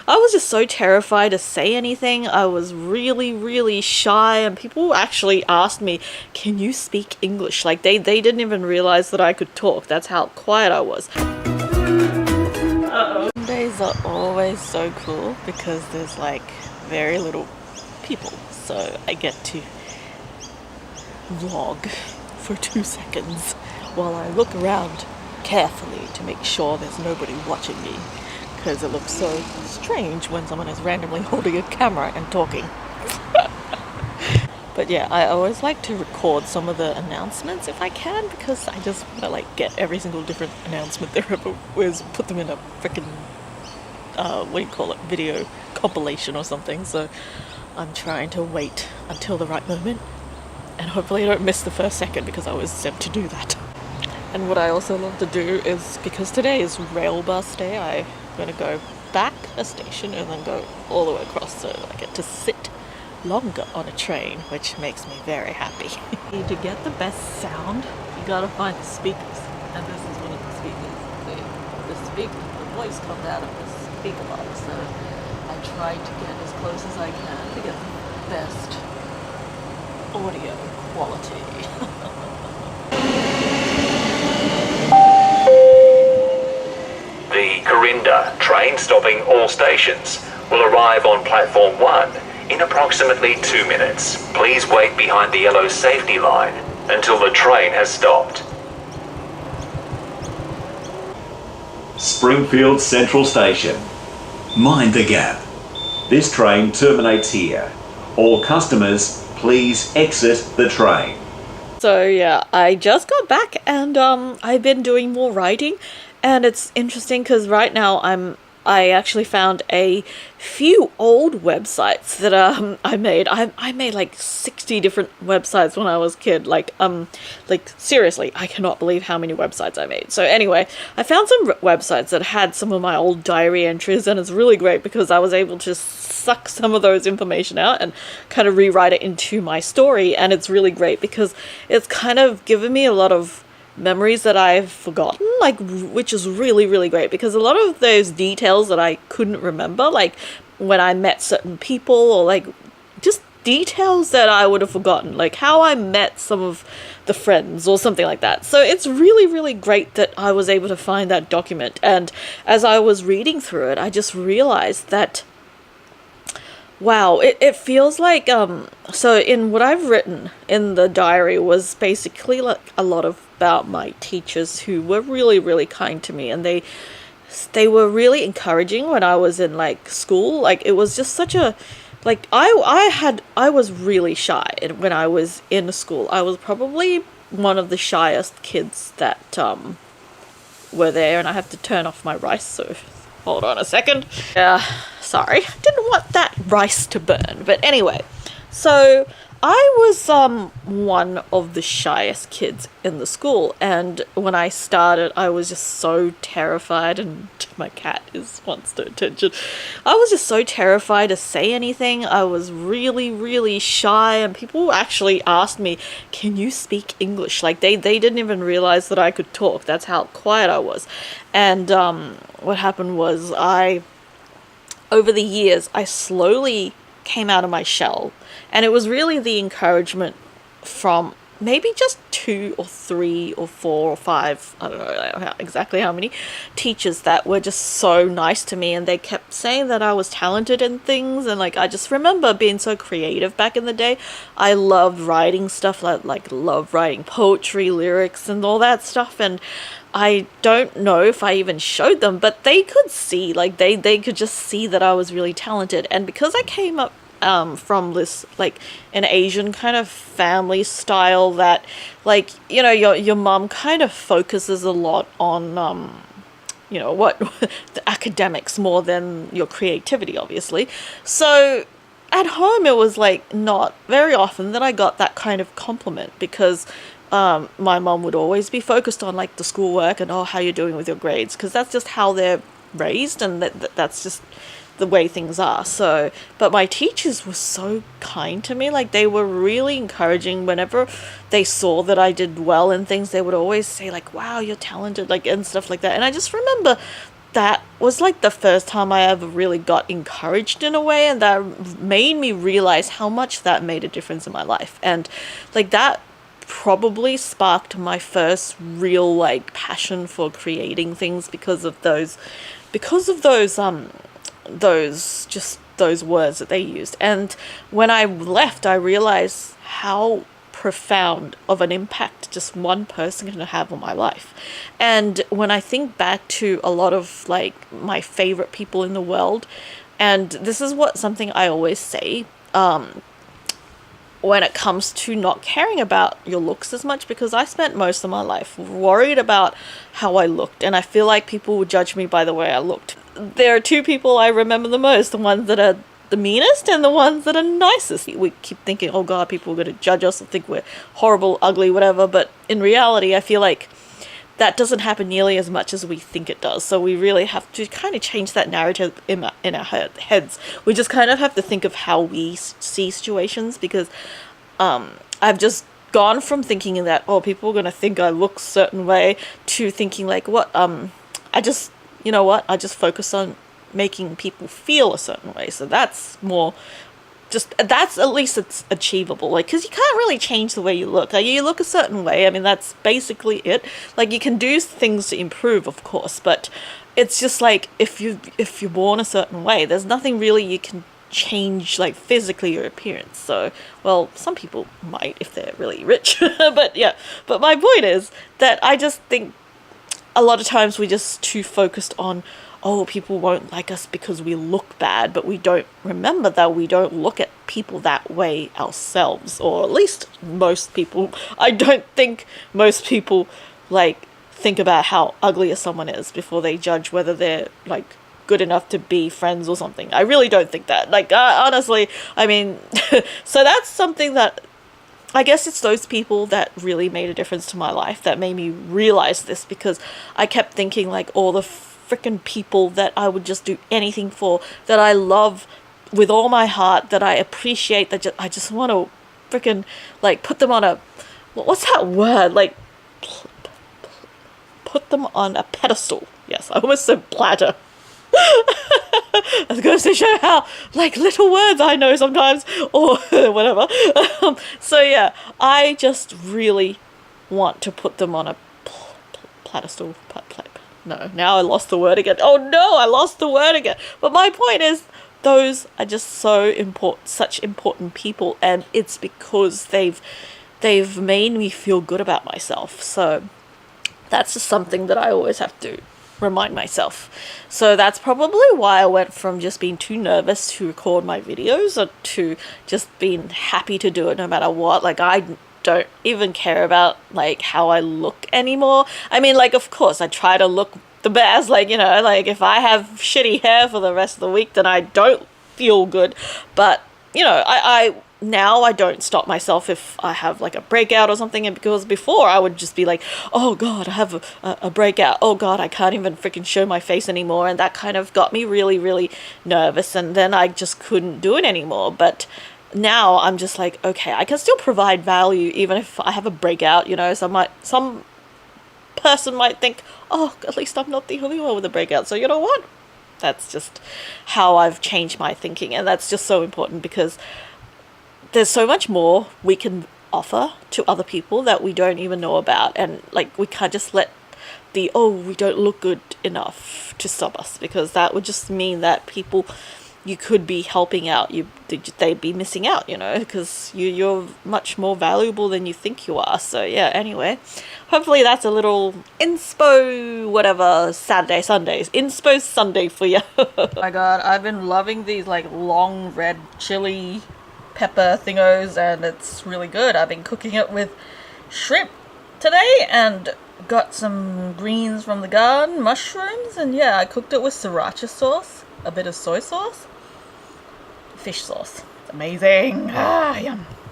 I was just so terrified to say anything. I was really, really shy, and people actually asked me, can you speak English? Like they didn't even realize that I could talk. That's how quiet I was. Days are always so cool because there's like very little people, so I get to vlog for 2 seconds while I look around carefully to make sure there's nobody watching me, because it looks so strange when someone is randomly holding a camera and talking. But yeah, I always like to record some of the announcements if I can, because I just want to like get every single different announcement there ever was, put them in a freaking what do you call it, video compilation or something. So I'm trying to wait until the right moment, and hopefully I don't miss the first second, because I was sent to do that. And what I also love to do is, because today is rail bus day, I'm going to go back a station and then go all the way across, so I get to sit longer on a train, which makes me very happy. To get the best sound, you gotta find the speakers, and this is one of the speakers. The voice comes out of the speaker box, so I try to get as close as I can to get the best audio quality. The Corinda train stopping all stations will arrive on platform 1 in approximately 2 minutes. Please wait behind the yellow safety line until the train has stopped. Springfield Central Station. Mind the gap. This train terminates here. All customers, please exit the train. So yeah, I just got back, and I've been doing more writing, and it's interesting because right now I actually found a few old websites that I made. I made like 60 different websites when I was a kid. Like seriously, I cannot believe how many websites I made. So anyway, I found some websites that had some of my old diary entries, and it's really great because I was able to suck some of those information out and kind of rewrite it into my story. And it's really great because it's kind of given me a lot of memories that I've forgotten, like, which is really, really great, because a lot of those details that I couldn't remember, like when I met certain people, or like just details that I would have forgotten, like how I met some of the friends or something like that. So it's really, really great that I was able to find that document. And as I was reading through it, I just realized that, wow, it feels like, so in what I've written in the diary was basically like a lot about my teachers who were really, really kind to me, and they were really encouraging when I was in like school. Like it was just such a, like I was really shy when I was in school. I was probably one of the shyest kids that were there, and I have to turn off my rice, so hold on a second. Yeah, sorry, didn't want that rice to burn. But anyway, so I was one of the shyest kids in the school, and when I started, I was just so terrified, and my cat wants the attention. I was just so terrified to say anything. I was really, really shy, and people actually asked me, can you speak English? Like they didn't even realize that I could talk. That's how quiet I was. And what happened was, over the years, I slowly came out of my shell, and it was really the encouragement from maybe just 2 or 3 or 4 or 5, I don't know exactly how many teachers that were just so nice to me, and they kept saying that I was talented in things. And like I just remember being so creative back in the day. I loved writing stuff, like loved writing poetry, lyrics, and all that stuff. And I don't know if I even showed them, but they could see, like they could just see that I was really talented. And because I came up from this, like, an Asian kind of family style that, like, you know, your mom kind of focuses a lot on you know, what the academics more than your creativity, obviously. So at home, it was like not very often that I got that kind of compliment, because my mom would always be focused on like the schoolwork and, oh, how you're doing with your grades, because that's just how they're raised, and that's just the way things are. So, but my teachers were so kind to me. Like, they were really encouraging. Whenever they saw that I did well in things, they would always say like, wow, you're talented, like, and stuff like that. And I just remember that was like the first time I ever really got encouraged in a way, and that made me realize how much that made a difference in my life. And like that probably sparked my first real like passion for creating things because of those words that they used. And when I left, I realized how profound of an impact just one person can have on my life. And when I think back to a lot of like my favorite people in the world, and this is something I always say, when it comes to not caring about your looks as much, because I spent most of my life worried about how I looked, and I feel like people would judge me by the way I looked. There are two people I remember the most, the ones that are the meanest and the ones that are nicest. We keep thinking, oh god, people are going to judge us and think we're horrible, ugly, whatever, but in reality I feel like that doesn't happen nearly as much as we think it does. So we really have to kind of change that narrative in our heads. We just kind of have to think of how we see situations, because I've just gone from thinking that, oh, people are going to think I look a certain way, to thinking like, I just focus on making people feel a certain way. So that's more that's at least it's achievable, like, because you can't really change the way you look. Like, you look a certain way, I mean, that's basically it. Like, you can do things to improve, of course, but it's just like if you're born a certain way, there's nothing really you can change, like, physically your appearance. So, well, some people might if they're really rich, but yeah. But my point is that I just think a lot of times we're just too focused on, oh, people won't like us because we look bad, but we don't remember that we don't look at people that way ourselves, or at least most people. I don't think most people, like, think about how ugly someone is before they judge whether they're, like, good enough to be friends or something. I really don't think that. Like, honestly, I mean, so that's something that I guess it's those people that really made a difference to my life that made me realize this, because I kept thinking, like, all the freaking people that I would just do anything for, that I love with all my heart, that I appreciate, that I just want to freaking, like, put them on a, what's that word, like, put them on a pedestal. Yes, I almost said platter. That goes to show how, like, little words I know sometimes, or whatever. So yeah, I just really want to put them on a pedestal. No, now I lost the word again. Oh no, I lost the word again. But my point is, those are just so important, such important people, and it's because they've made me feel good about myself. So that's just something that I always have to remind myself. So that's probably why I went from just being too nervous to record my videos, or to just being happy to do it no matter what. Like, I don't even care about, like, how I look anymore. I mean, like, of course I try to look the best, like, you know, like, if I have shitty hair for the rest of the week, then I don't feel good. But, you know, I now I don't stop myself if I have, like, a breakout or something, and because before I would just be like, oh god, I have a breakout, oh god, I can't even freaking show my face anymore, and that kind of got me really, really nervous, and then I just couldn't do it anymore. But now I'm just like, okay, I can still provide value even if I have a breakout, you know. Some person might think, oh, at least I'm not the only one with a breakout. So you know what? That's just how I've changed my thinking, and that's just so important, because there's so much more we can offer to other people that we don't even know about, and, like, we can't just let we don't look good enough to stop us, because that would just mean that people you could be helping out, they'd be missing out, you know, because you're much more valuable than you think you are. So yeah, anyway, hopefully that's a little inspo whatever inspo Sunday for you. Oh my god, I've been loving these, like, long red chili pepper thingos, and it's really good. I've been cooking it with shrimp today, and got some greens from the garden, mushrooms, and yeah, I cooked it with sriracha sauce, a bit of soy sauce, fish sauce. It's amazing. Yum.